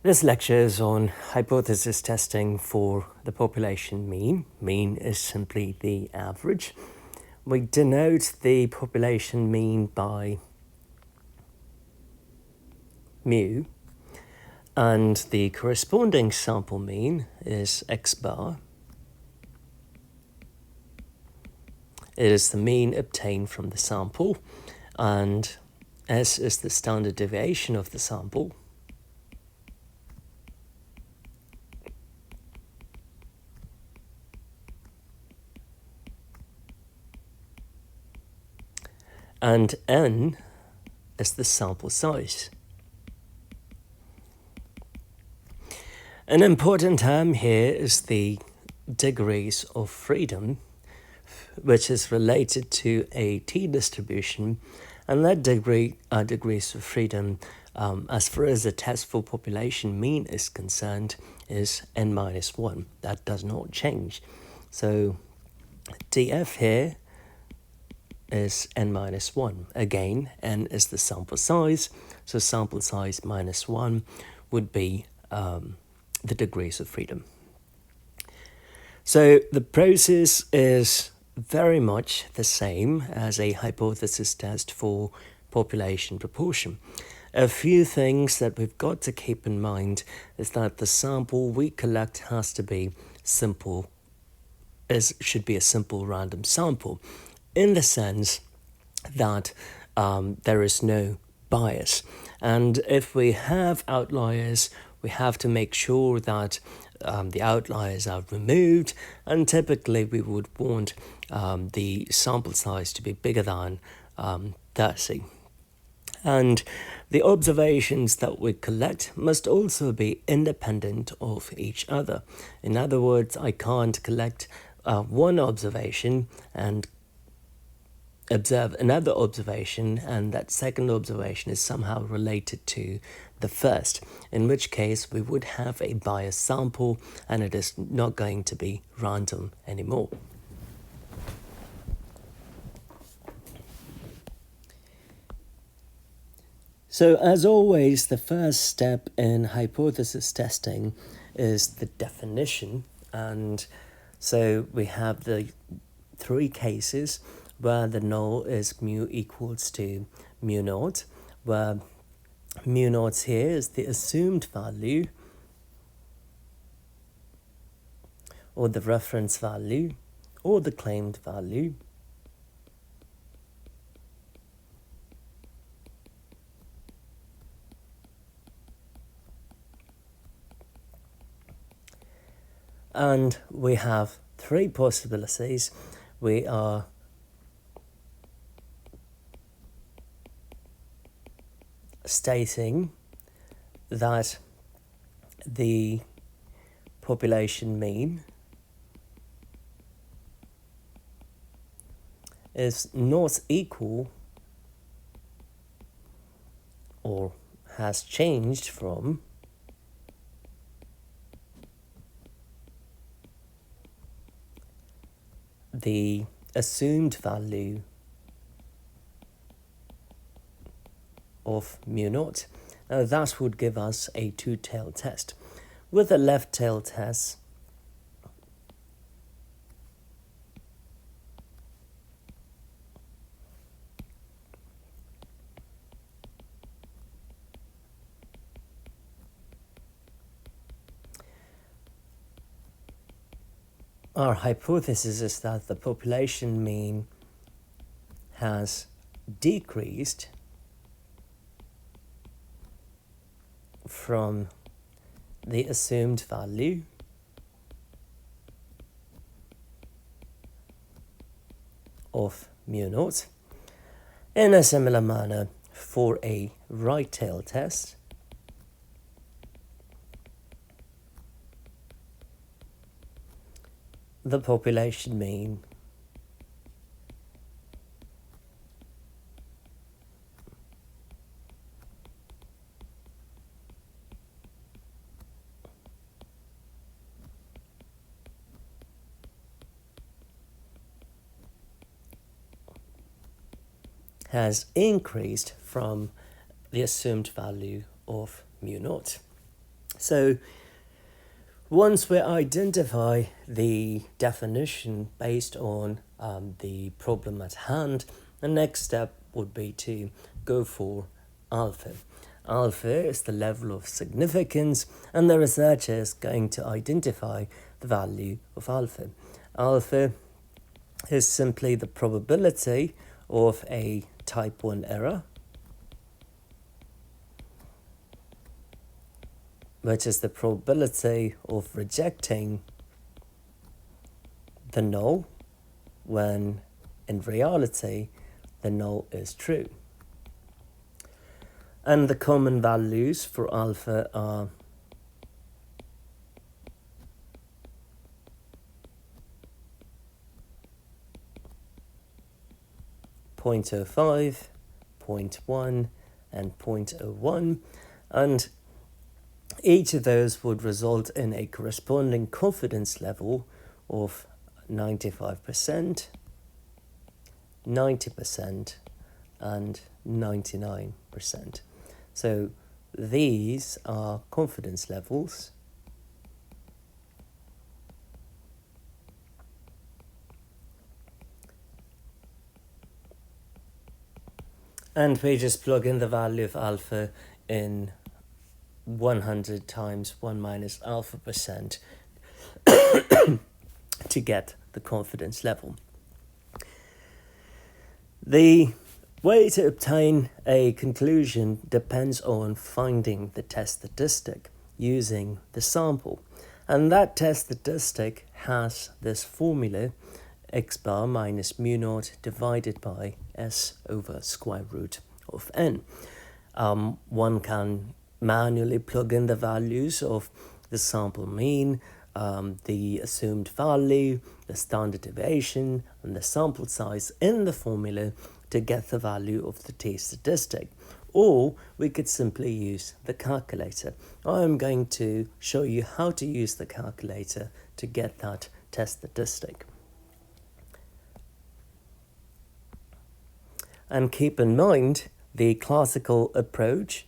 This lecture is on hypothesis testing for the population mean. Mean is simply the average. We denote the population mean by mu, and the corresponding sample mean is x bar. It is the mean obtained from the sample, and S is the standard deviation of the sample. And N is the sample size. An important term here is the degrees of freedom, which is related to a t-distribution, and that degrees of freedom, as far as the test for population mean is concerned, is n-1. That does not change. So df here is n-1. Again, n is the sample size, so sample size minus 1 would be the degrees of freedom. So the process is very much the same as a hypothesis test for population proportion. A few things that we've got to keep in mind is that the sample we collect has to be simple, should be a simple random sample, in the sense that there is no bias. And if we have outliers, we have to make sure that the outliers are removed, and typically we would want the sample size to be bigger than 30. And the observations that we collect must also be independent of each other. In other words, I can't collect one observation and observe another observation, and that second observation is somehow related to the first, in which case we would have a biased sample and it is not going to be random anymore. So as always, the first step in hypothesis testing is the definition, and so we have the three cases where the null is mu equals to mu naught, where mu naught here is the assumed value or the reference value or the claimed value. And we have three possibilities. We are stating that the population mean is not equal or has changed from the assumed value of mu naught. Now that would give us a two-tailed test. With a left-tailed test, our hypothesis is that the population mean has decreased from the assumed value of mu naught. In a similar manner, for a right-tailed test, the population mean has increased from the assumed value of mu naught. So once we identify the definition based on the problem at hand, the next step would be to go for alpha. Alpha is the level of significance, and the researcher is going to identify the value of alpha. Alpha is simply the probability of a type 1 error, which is the probability of rejecting the null when in reality the null is true. And the common values for alpha are 0.05, 0.1 and 0.01, and each of those would result in a corresponding confidence level of 95%, 90% and 99%. So these are confidence levels and we just plug in the value of alpha in 100 times 1 minus alpha percent to get the confidence level. The way to obtain a conclusion depends on finding the test statistic using the sample. And that test statistic has this formula: x bar minus mu naught divided by s over square root of n. One can manually plug in the values of the sample mean, the assumed value, the standard deviation, and the sample size in the formula to get the value of the t-statistic. Or we could simply use the calculator. I'm going to show you how to use the calculator to get that test statistic. And keep in mind the classical approach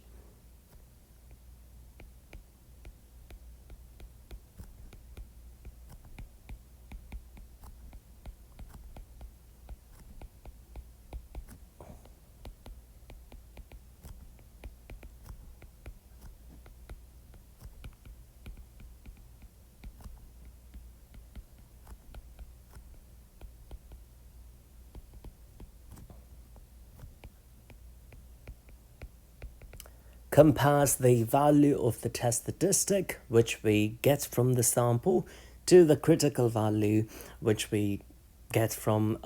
compares the value of the test statistic, which we get from the sample, to the critical value, which we get from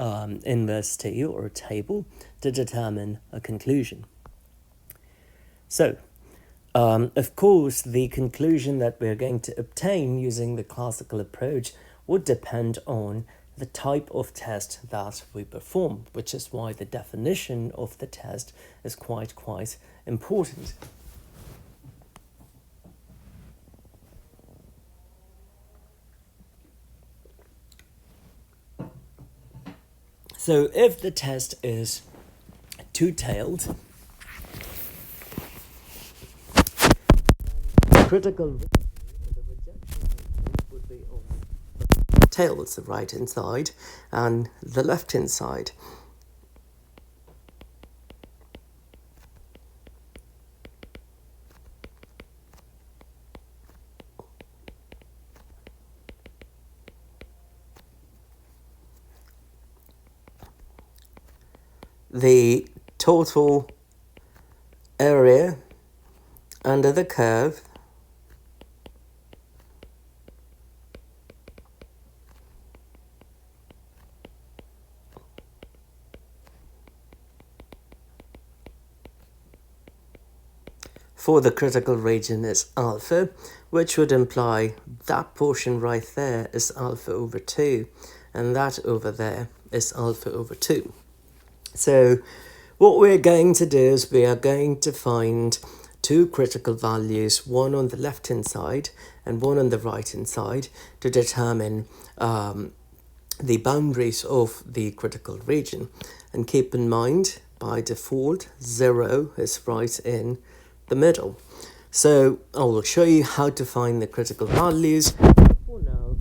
inverse T or a table, to determine a conclusion. So, of course, the conclusion that we're going to obtain using the classical approach would depend on the type of test that we perform, which is why the definition of the test is quite important. So if the test is two-tailed, the critical value or the rejection would be of the tails, the right-hand side, and the left-hand side. The total area under the curve for the critical region is alpha, which would imply that portion right there is alpha over 2, and that over there is alpha over 2. So what we're going to do is we are going to find two critical values, one on the left-hand side and one on the right-hand side, to determine the boundaries of the critical region. And keep in mind, by default, 0 is right in the middle. So I will show you how to find the critical values. For now,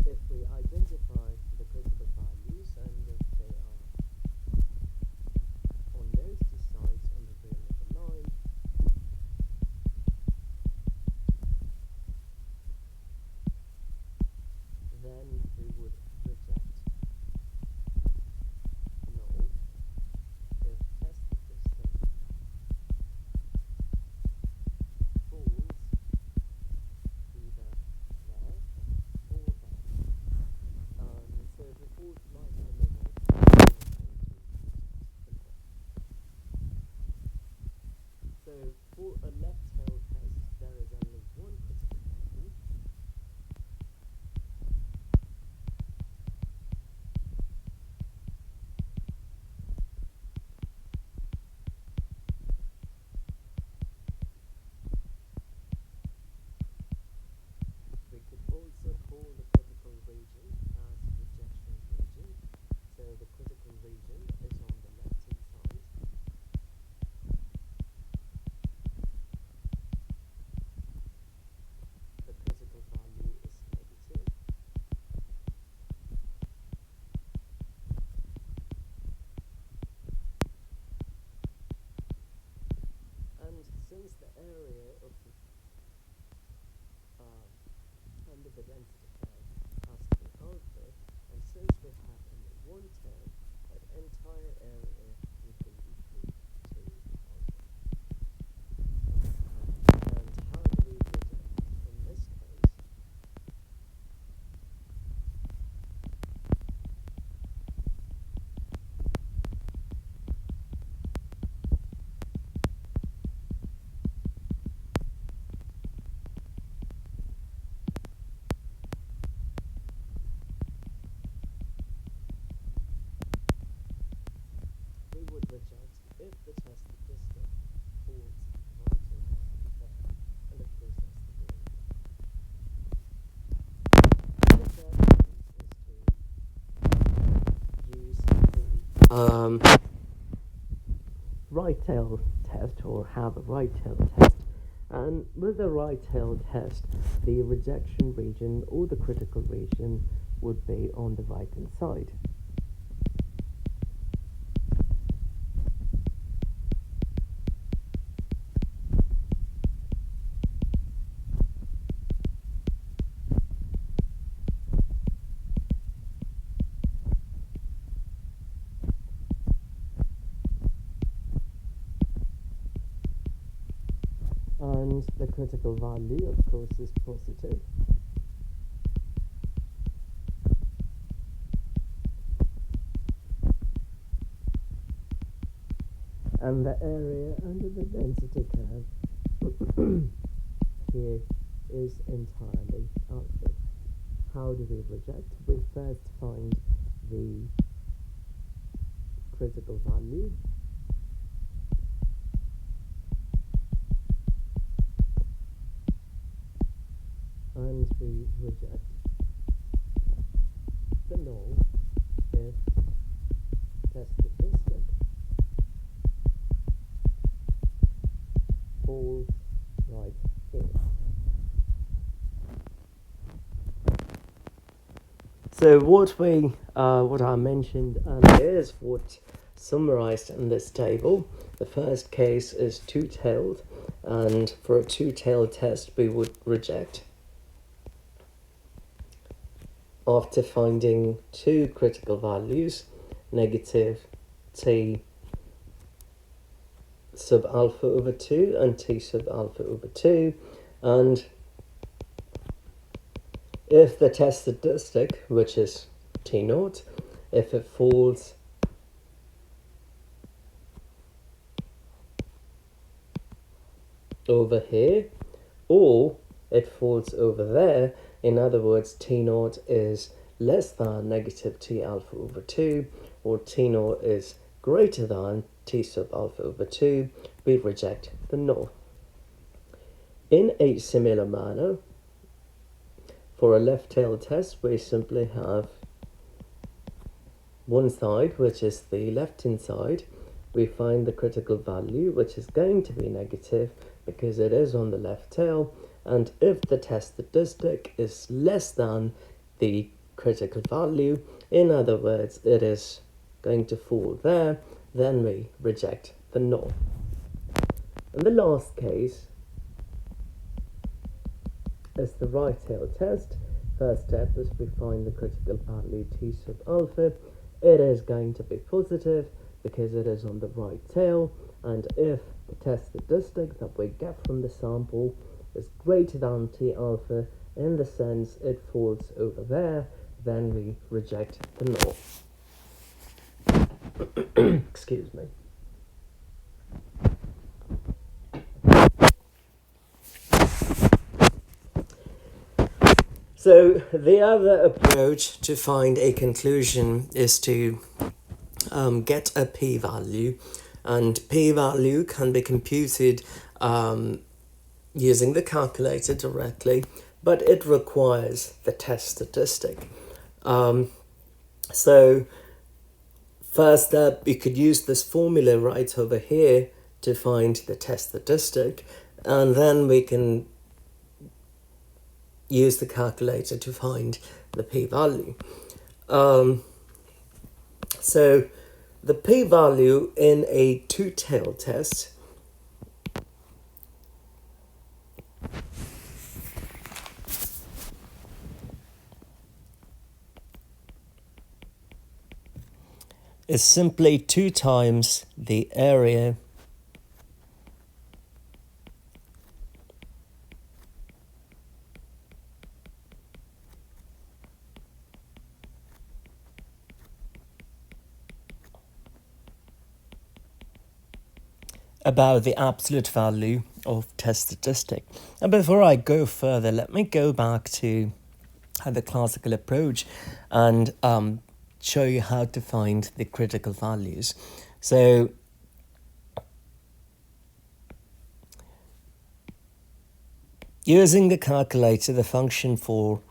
if we identify the critical values and if they are on those two sides on the real number line, then we would reject null if test statistic falls either there or there. So if it falls right in the middle, so for a left-tailed test, there is only one critical value. We could also call the critical region as rejection region. So the critical region is on the left-hand side. The critical value is negative. And since the area of the under the density curve has to be alpha, and since we have only one term, that entire area would be equal to alpha. And how do we reject in this case? We would reject if the test statistic falls right in there, and of course that's the real number. The third thing is to use the right tail test, or have a right tail test. And with the right tail test, the rejection region or the critical region would be on the right hand side. And the critical value, of course, is positive. And the area under the density curve here is entirely alpha. How do we reject? We first find the critical value. And we reject the null if test statistic falls right here. So what I mentioned earlier is what summarized in this table. The first case is two-tailed, and for a two-tailed test we would reject after finding two critical values, negative t sub alpha over 2 and t sub alpha over 2, and if the test statistic, which is t naught, if it falls over here or it falls over there, in other words t naught is less than negative t alpha over 2 or t naught is greater than t sub alpha over 2, we reject the null. In a similar manner, for a left-tailed test, we simply have one side, which is the left-hand side, we find the critical value, which is going to be negative because it is on the left tail. And if the test statistic is less than the critical value, in other words, it is going to fall there, then we reject the null. And the last case is the right tail test. First step is we find the critical value t sub alpha. It is going to be positive because it is on the right tail, and if the test statistic that we get from the sample is greater than t alpha, in the sense it falls over there, then we reject the null. Excuse me. So the other approach to find a conclusion is to get a p-value, and p-value can be computed using the calculator directly, but it requires the test statistic. So first step, you could use this formula right over here to find the test statistic, and then we can use the calculator to find the p-value. So the p-value in a two-tailed test is simply 2 times the area about the absolute value of test statistic. And before I go further, let me go back to the classical approach and show you how to find the critical values. So using the calculator, the function for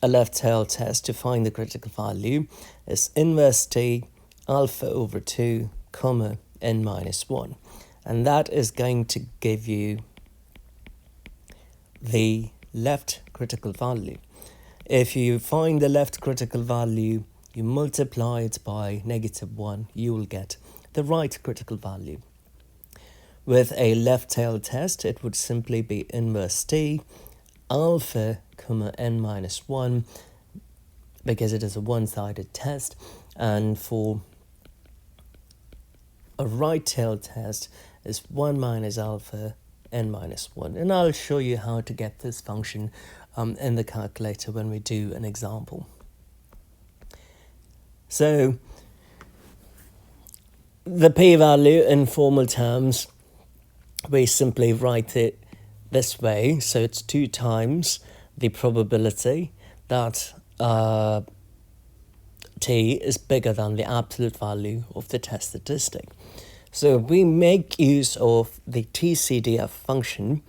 a left tail test to find the critical value is inverse t alpha over 2 comma n minus 1, and that is going to give you the left critical value. If you find the left critical value, you multiply it by -1, you will get the right critical value. With a left tail test, it would simply be inverse t alpha comma n minus 1, because it is a one-sided test, and for a right tail test is 1 minus alpha n minus 1. And I'll show you how to get this function in the calculator when we do an example. So the p-value in formal terms, we simply write it this way. So it's 2 times the probability that t is bigger than the absolute value of the test statistic. So we make use of the TCDF function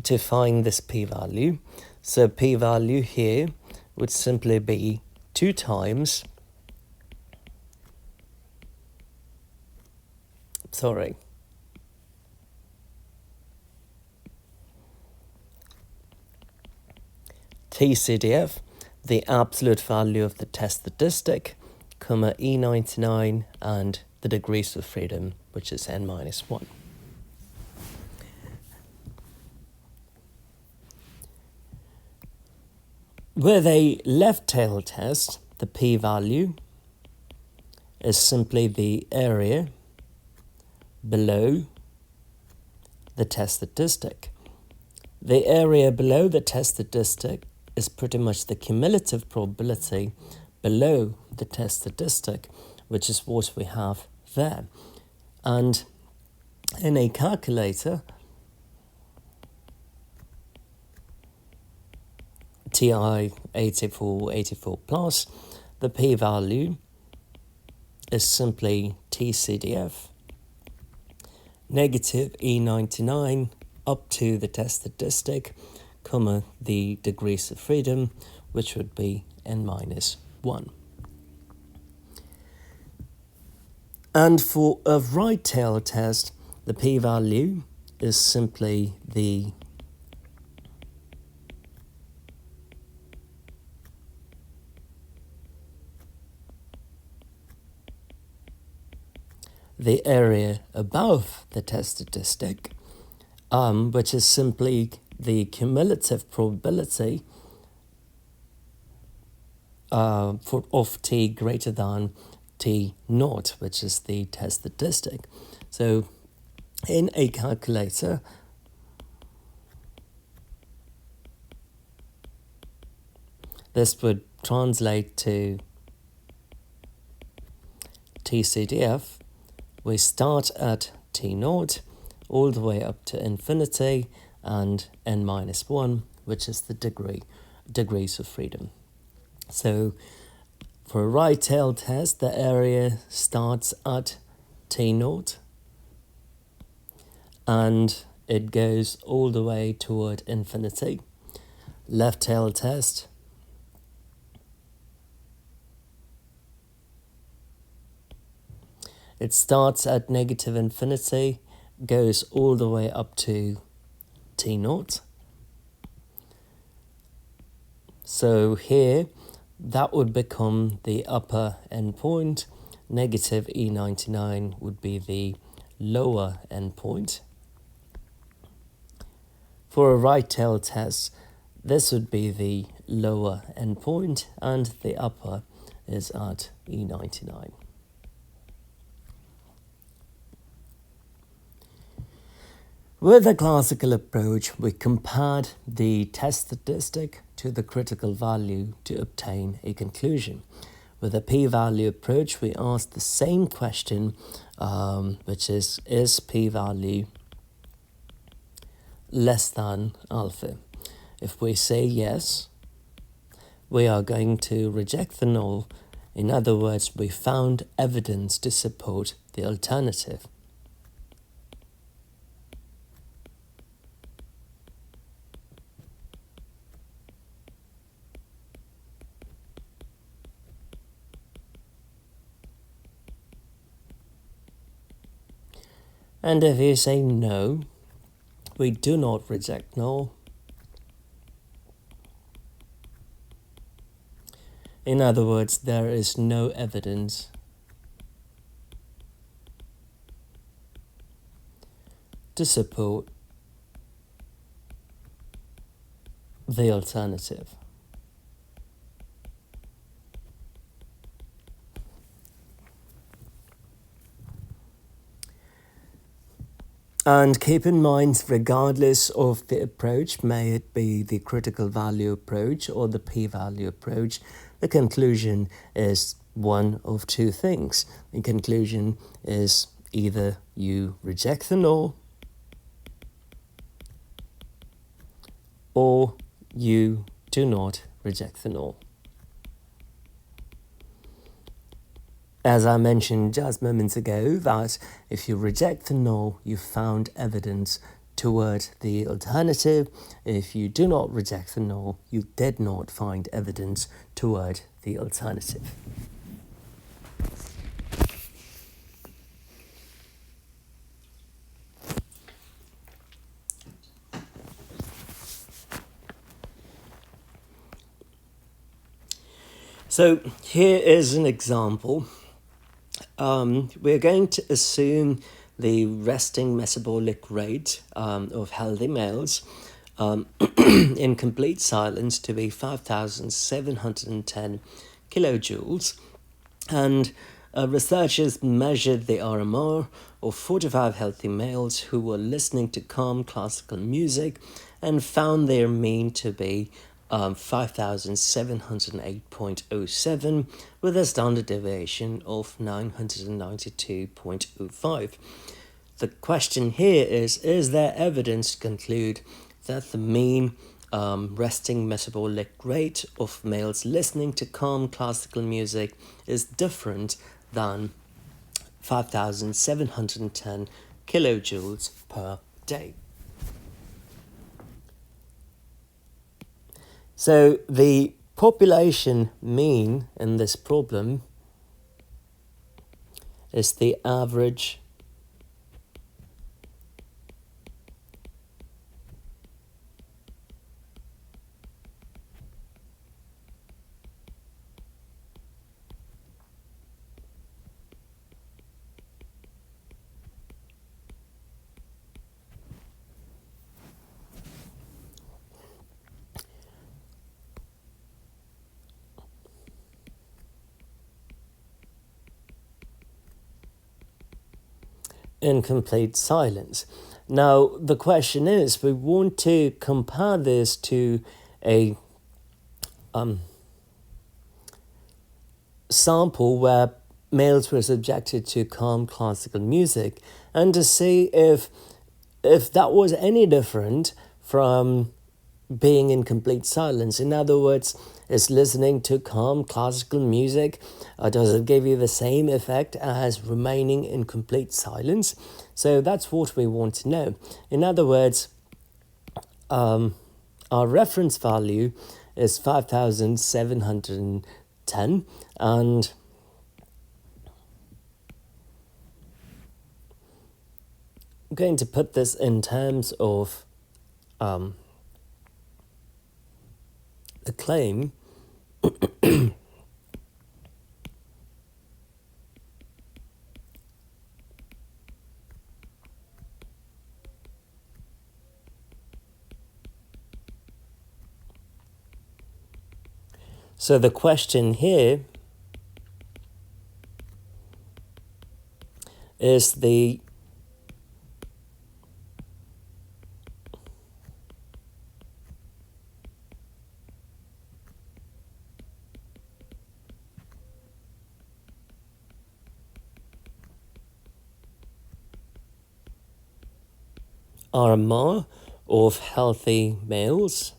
to find this p-value. So p-value here would simply be 2 times, TCDF, the absolute value of the test statistic, comma E99, and the degrees of freedom, which is n minus 1. With a left tail test, the p-value is simply the area below the test statistic. The area below the test statistic is pretty much the cumulative probability below the test statistic, which is what we have there. And in a calculator, TI 84 plus, the p-value is simply TCDF negative E99 up to the test statistic, comma the degrees of freedom, which would be n minus 1. And for a right tail test, the p-value is simply the area above the test statistic, which is simply the cumulative probability of t greater than t naught, which is the test statistic. So in a calculator, this would translate to TCDF. We start at t naught all the way up to infinity and n minus 1, which is the degrees of freedom. So for a right tail test, the area starts at t naught and it goes all the way toward infinity. Left tail test, it starts at negative infinity, goes all the way up to t naught. So here, that would become the upper endpoint. Negative E99 would be the lower endpoint. For a right tail test, this would be the lower endpoint and the upper is at E99. With the classical approach, we compared the test statistic to the critical value to obtain a conclusion. With the p-value approach, we asked the same question, which is p-value less than alpha? If we say yes, we are going to reject the null. In other words, we found evidence to support the alternative. And if you say no, we do not reject null. In other words, there is no evidence to support the alternative. And keep in mind, regardless of the approach, may it be the critical value approach or the p-value approach, the conclusion is one of two things. The conclusion is either you reject the null or you do not reject the null. As I mentioned just moments ago, that if you reject the null, you found evidence toward the alternative. If you do not reject the null, you did not find evidence toward the alternative. So here is an example. We're going to assume the resting metabolic rate of healthy males in complete silence to be 5,710 kilojoules. And researchers measured the RMR of 45 healthy males who were listening to calm classical music and found their mean to be 5,708.07 with a standard deviation of 992.05. The question here is there evidence to conclude that the mean resting metabolic rate of males listening to calm classical music is different than 5,710 kilojoules per day? So the Population mean in this problem is the average in complete silence. Now, the question is, we want to compare this to a sample where males were subjected to calm classical music, and to see if that was any different from being in complete silence. In other words, is listening to calm classical music, does it give you the same effect as remaining in complete silence? So that's what we want to know. In other words, our reference value is 5,710, and I'm going to put this in terms of the claim. So the question here is the RMR of healthy males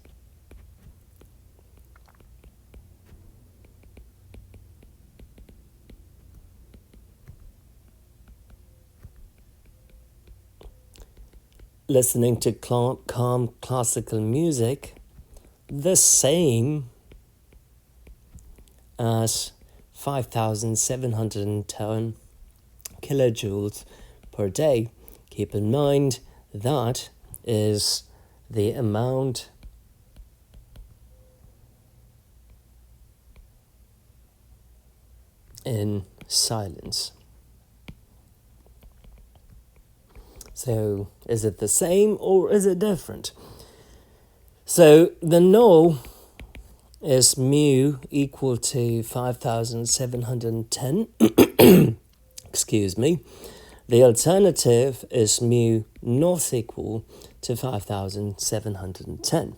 listening to calm classical music the same as 5,710 kilojoules per day. Keep in mind that is the amount in silence. So is it the same or is it different? So the null is mu equal to 5,710. Excuse me. The alternative is mu not equal to 5,710.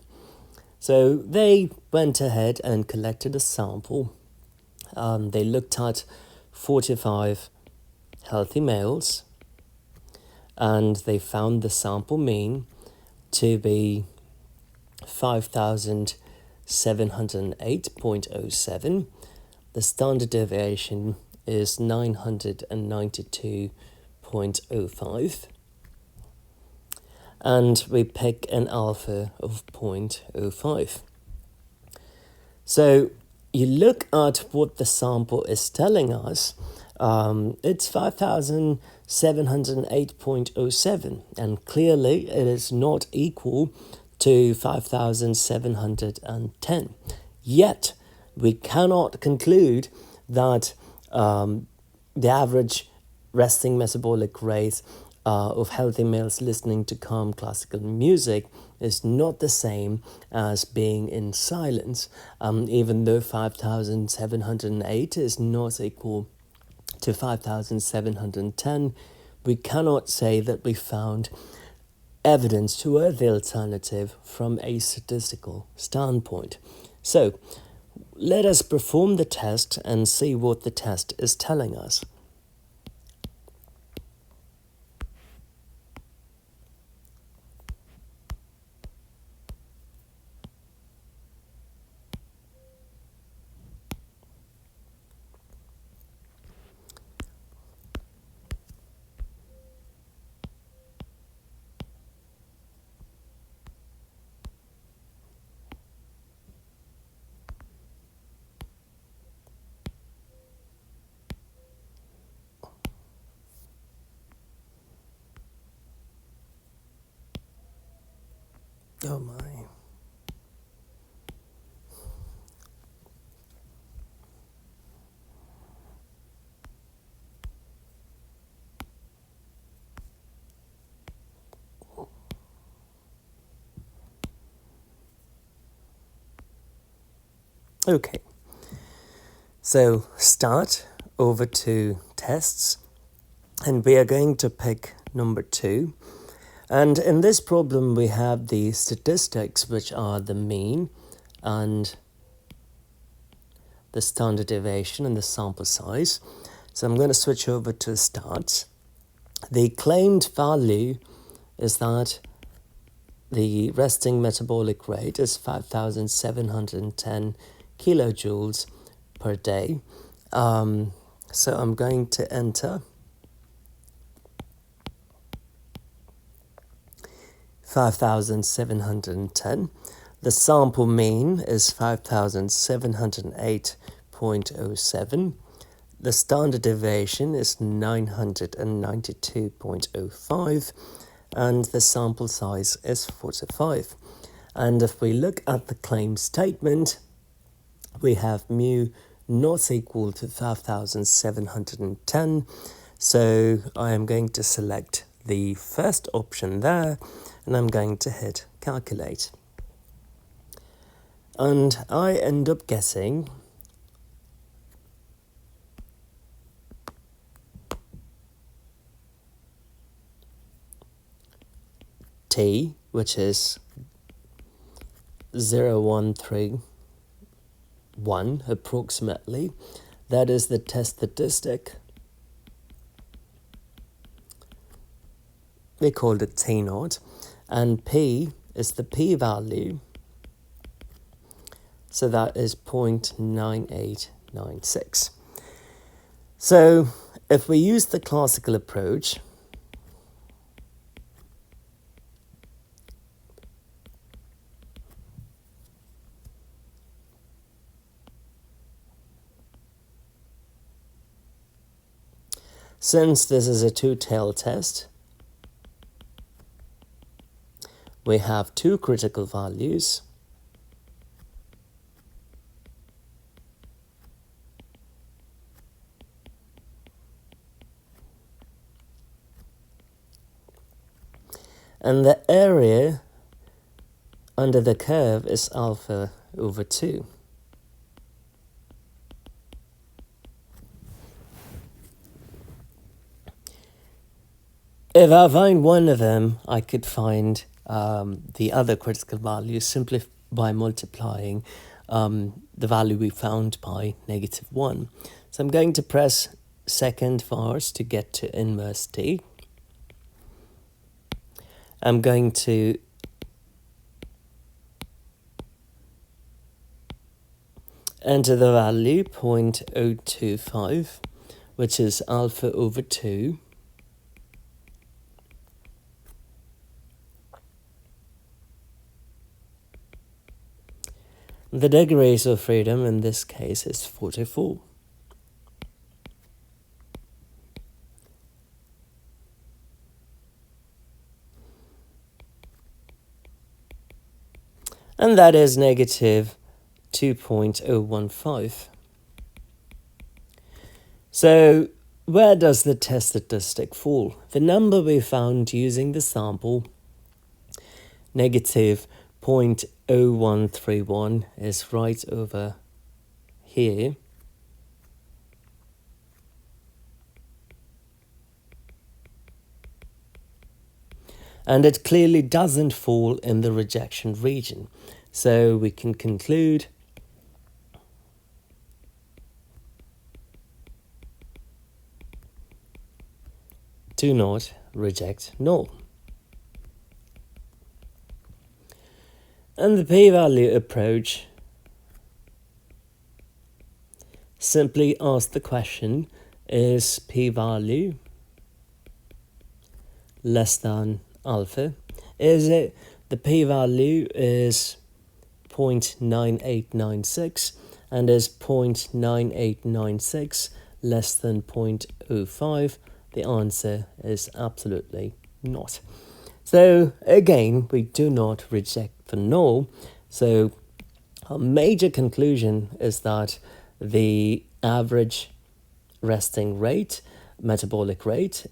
So they went ahead and collected a sample. They looked at 45 healthy males, and they found the sample mean to be 5,708.07. The standard deviation is 992.05. And we pick an alpha of 0.05. So you look at what the sample is telling us. It's 5,708.07, and clearly it is not equal to 5,710. Yet, we cannot conclude that the average resting metabolic rate of healthy males listening to calm classical music is not the same as being in silence, even though 5,708 is not equal to 5,710, we cannot say that we found evidence toward the alternative from a statistical standpoint. So, let us perform the test and see what the test is telling us. Oh my. Okay, so start over to tests, and we are going to pick number 2. And in this problem, we have the statistics, which are the mean and the standard deviation and the sample size. So I'm going to switch over to start. The claimed value is that the resting metabolic rate is 5,710 kilojoules per day. So I'm going to enter 5,710. The sample mean is 5,708.07. The standard deviation is 992.05. And the sample size is 45. And if we look at the claim statement, we have mu not equal to 5,710. So I am going to select the first option there, and I'm going to hit calculate. And I end up getting T, which is 0.131 approximately. That is the test statistic. We called it T naught. And P is the P value. So that is 0.9896. So if we use the classical approach, since this is a two-tailed test, we have two critical values. And the area under the curve is alpha over 2. If I find one of them, I could find the other critical value simply by multiplying the value we found by -1. So I'm going to press second vars to get to inverse t. I'm going to enter the value 0.025, which is alpha over 2. The degrees of freedom in this case is 44. And that is negative 2.015. So where does the test statistic fall? The number we found using the sample, negative 0.0131, is right over here. And it clearly doesn't fall in the rejection region. So we can conclude do not reject null. And the p-value approach simply asks the question, is p-value less than alpha? Is it the p-value is 0.9896, and is 0.9896 less than 0.05? The answer is absolutely not. So again, we do not reject the null. So our major conclusion is that the average resting rate, metabolic rate,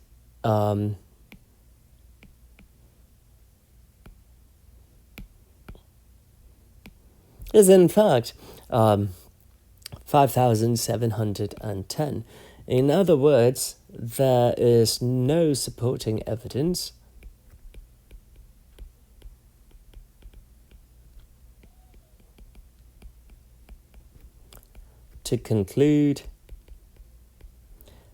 is in fact 5,710. In other words, there is no supporting evidence to conclude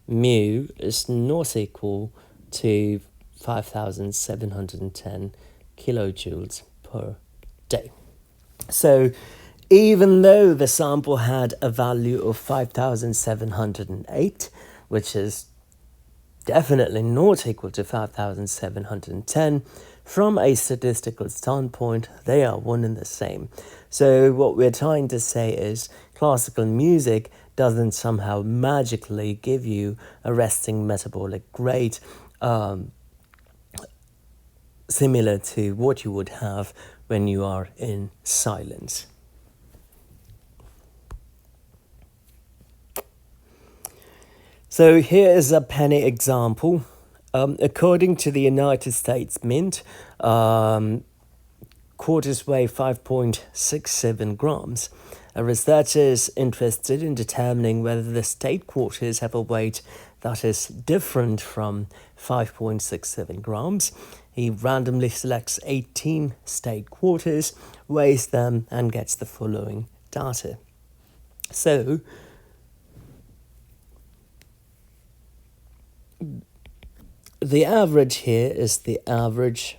mu is not equal to 5,710 kilojoules per day. So even though the sample had a value of 5,708, which is definitely not equal to 5,710, from a statistical standpoint, they are one and the same. So what we're trying to say is classical music doesn't somehow magically give you a resting metabolic rate similar to what you would have when you are in silence. So here is a penny example. According to the United States Mint, quarters weigh 5.67 grams. A researcher is interested in determining whether the state quarters have a weight that is different from 5.67 grams. He randomly selects 18 state quarters, weighs them, and gets the following data. So, the average here is the average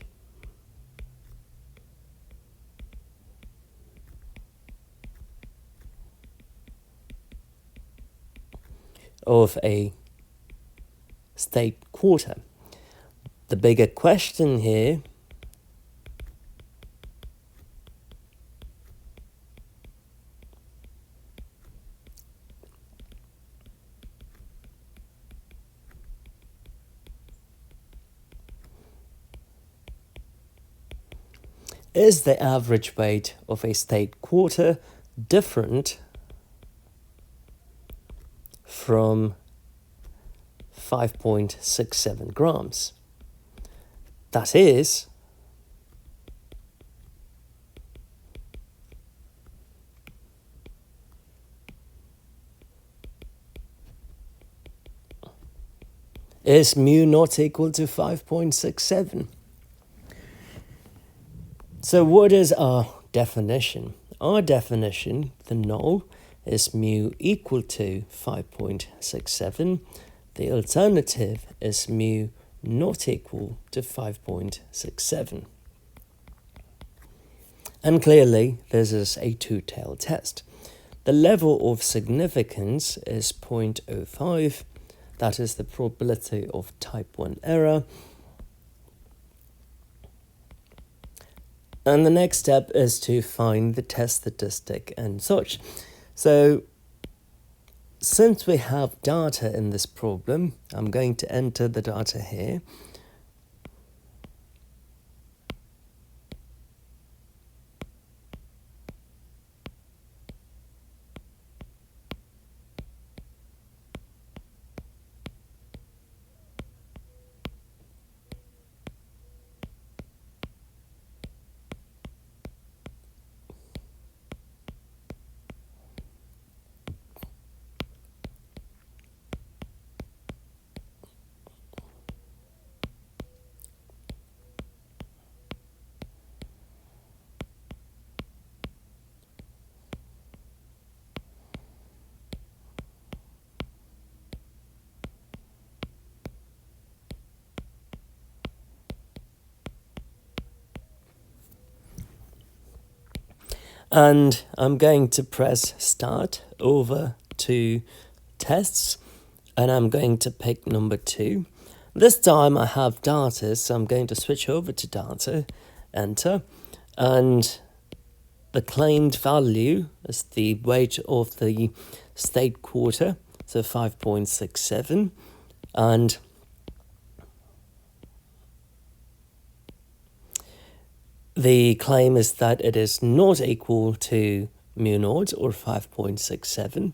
of a state quarter. The bigger question here is the average weight of a state quarter different from 5.67 grams? That is, is mu not equal to 5.67? So what is our definition? Our definition, the null, is mu equal to 5.67. The alternative is mu not equal to 5.67. And clearly, this is a two-tailed test. The level of significance is 0.05. That is the probability of type 1 error. And the next step is to find the test statistic and such. So, since we have data in this problem, I'm going to enter the data here. And I'm going to press start over to tests, and I'm going to pick number 2. This time I have data, so I'm going to switch over to data, enter, and the claimed value is the weight of the state quarter, so 5.67, and The claim is that it is not equal to mu naught or 5.67.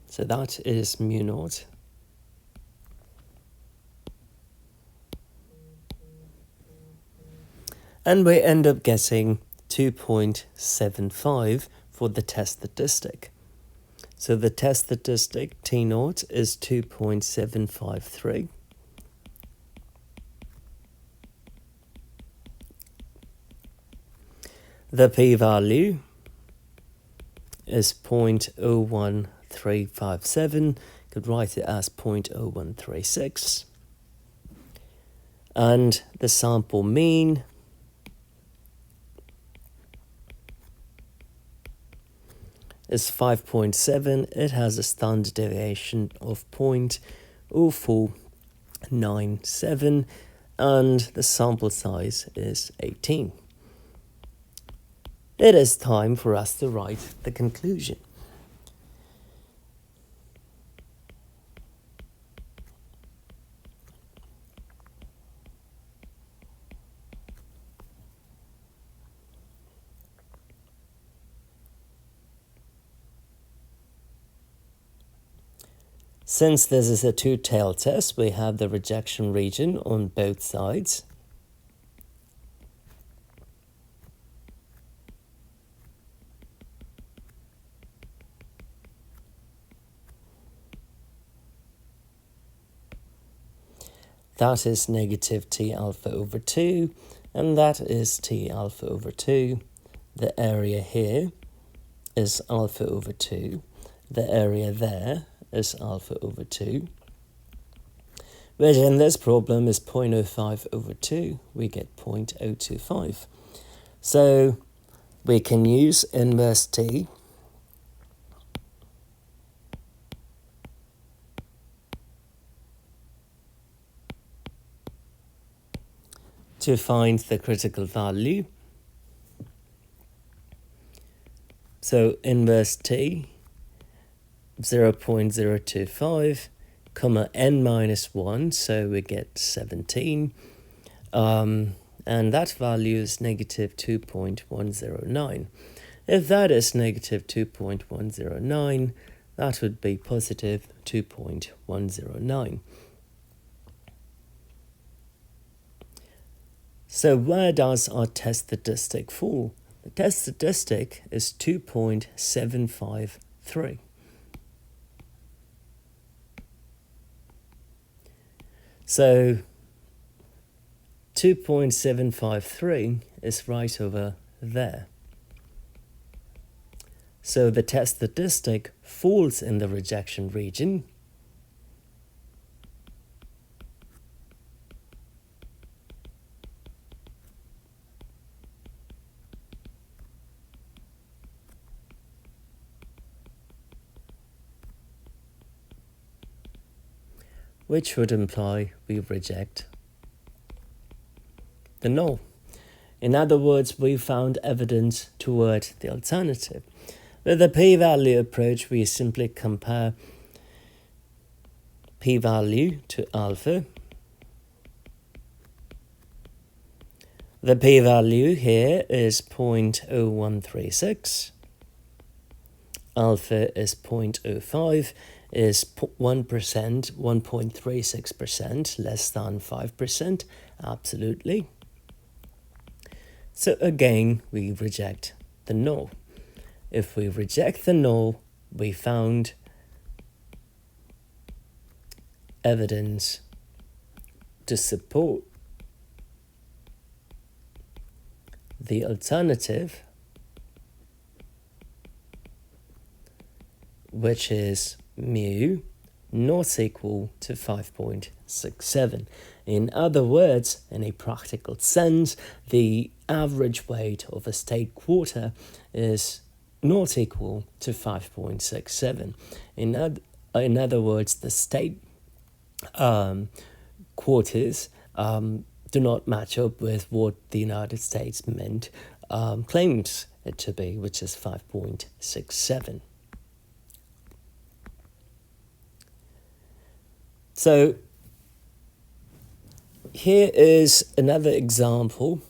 So that is mu naught. And we end up getting 2.75 for the test statistic. So the test statistic T naught is 2.753. The p-value is 0.01357. Could write it as 0.0136. And the sample mean is 5.7. It has a standard deviation of 0.0497 and the sample size is 18. It is time for us to write the conclusion. Since this is a two-tailed test, we have the rejection region on both sides. That is negative T alpha over 2, and that is T alpha over 2. The area here is alpha over 2. The area there is alpha over 2. Which in this problem is 0.05 over 2. We get 0.025. So we can use inverse T to find the critical value. So inverse T 0.025, comma n minus 1, so we get 17. And that value is negative 2.109. If that is negative 2.109, that would be positive 2.109. So where does our test statistic fall? The test statistic is 2.753. So 2.753 is right over there. So the test statistic falls in the rejection region. Which would imply we reject the null. In other words, we found evidence toward the alternative. With the p-value approach, we simply compare p-value to alpha. The p-value here is 0.0136. Alpha is 0.05. Is 1%, 1.36%, less than 5%, absolutely. So again, we reject the null. If we reject the null, we found evidence to support the alternative, which is mu not equal to 5.67. In other words, in a practical sense, the average weight of a state quarter is not equal to 5.67. In other words, the state quarters do not match up with what the United States Mint claims it to be, which is 5.67. So here is another example.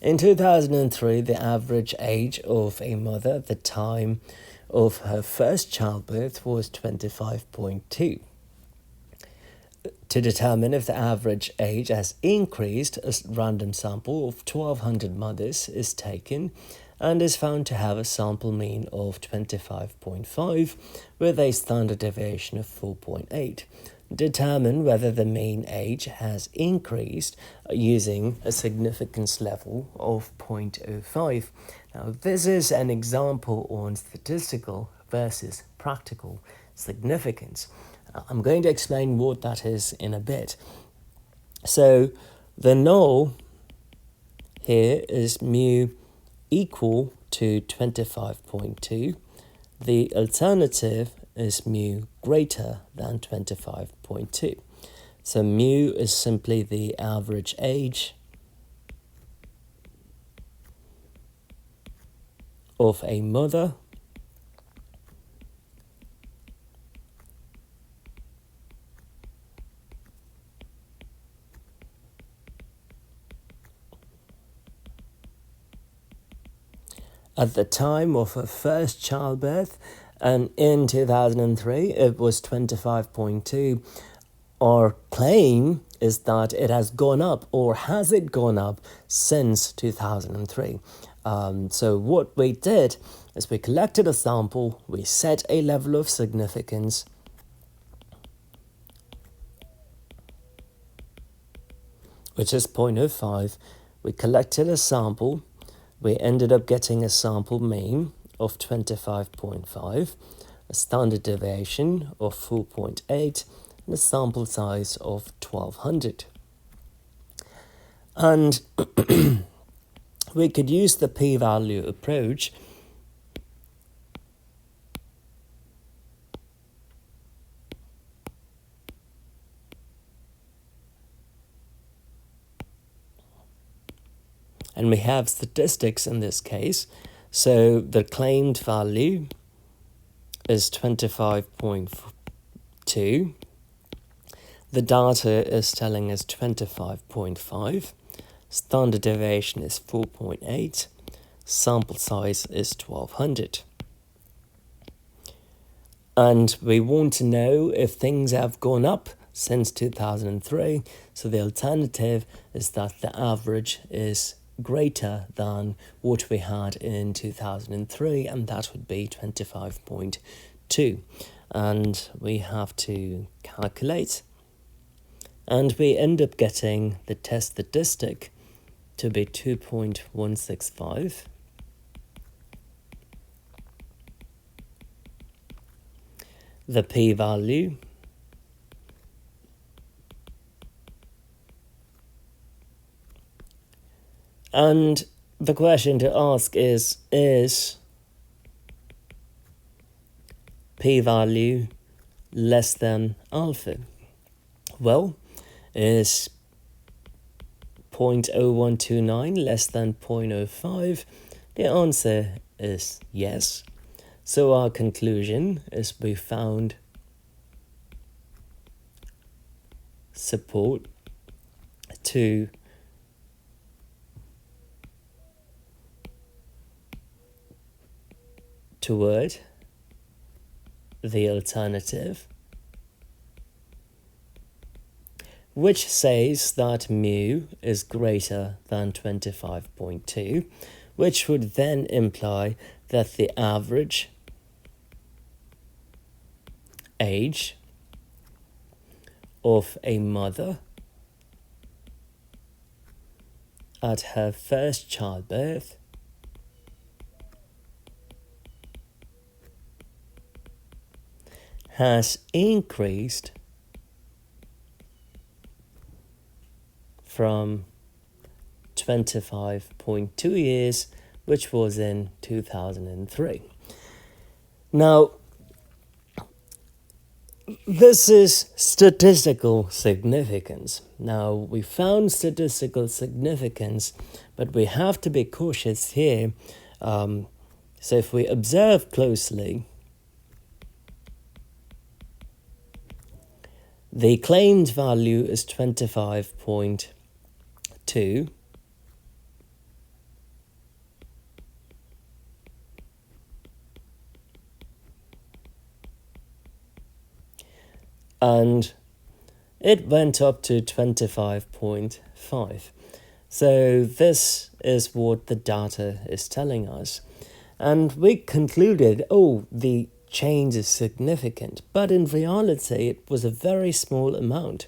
In 2003, the average age of a mother at the time of her first childbirth was 25.2. To determine if the average age has increased, a random sample of 1,200 mothers is taken and is found to have a sample mean of 25.5 with a standard deviation of 4.8. Determine whether the mean age has increased using a significance level of 0.05. Now, this is an example on statistical versus practical significance. I'm going to explain what that is in a bit. So, the null here is mu equal to 25.2. The alternative is mu greater than 25.2. So mu is simply the average age of a mother at the time of her first childbirth, and in 2003 it was 25.2. Our claim is that it has gone up, or has it gone up since 2003? So what we did is we collected a sample, we set a level of significance, which is 0.05. We collected a sample, we ended up getting a sample mean of 25.5, a standard deviation of 4.8, and a sample size of 1,200. And we could use the p-value approach and we have statistics in this case. So the claimed value is 25.2. The data is telling us 25.5. Standard deviation is 4.8. Sample size is 1,200. And we want to know if things have gone up since 2003. So the alternative is that the average is greater than what we had in 2003, and that would be 25.2. And we have to calculate, and we end up getting the test statistic to be 2.165. The p-value and the question to ask is p-value less than alpha? Well, is 0.0129 less than 0.05? The answer is yes. So our conclusion is we found support toward the alternative, which says that mu is greater than 25.2, which would then imply that the average age of a mother at her first childbirth has increased from 25.2 years, which was in 2003. Now, this is statistical significance. Now, we found statistical significance, but we have to be cautious here. So if we observe closely, the claimed value is 25.2. and it went up to 25.5. So this is what the data is telling us. And we concluded, oh, the change is significant. But in reality, it was a very small amount.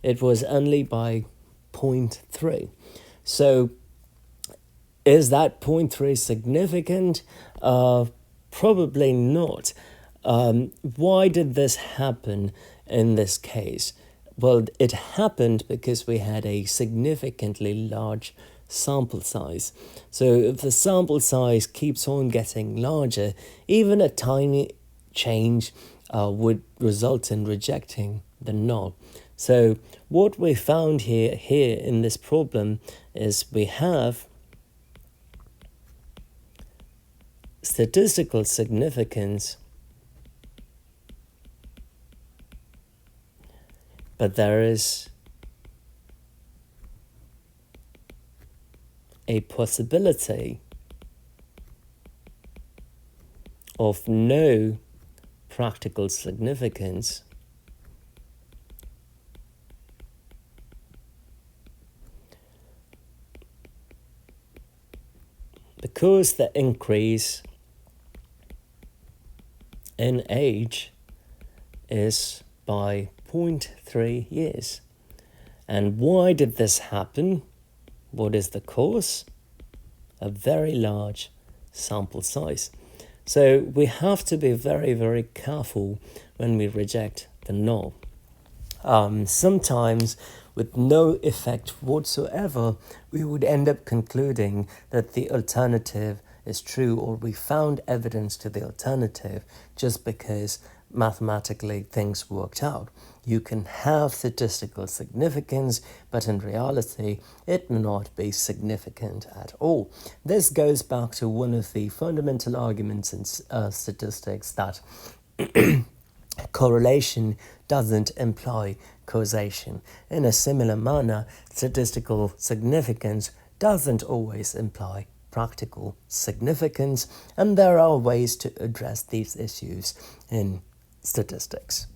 It was only by 0.3. So is that 0.3 significant? Probably not. Why did this happen in this case? Well, it happened because we had a significantly large sample size. So if the sample size keeps on getting larger, even a tiny change would result in rejecting the null. So what we found here in this problem is we have statistical significance, but there is a possibility of no practical significance because the increase in age is by 0.3 years. And why did this happen? What is the cause? A very large sample size. So we have to be very, very careful when we reject the null. Sometimes with no effect whatsoever, we would end up concluding that the alternative is true, or we found evidence to the alternative just because mathematically things worked out. You can have statistical significance, but in reality, it may not be significant at all. This goes back to one of the fundamental arguments in statistics, that correlation doesn't imply causation. In a similar manner, statistical significance doesn't always imply practical significance, and there are ways to address these issues in statistics.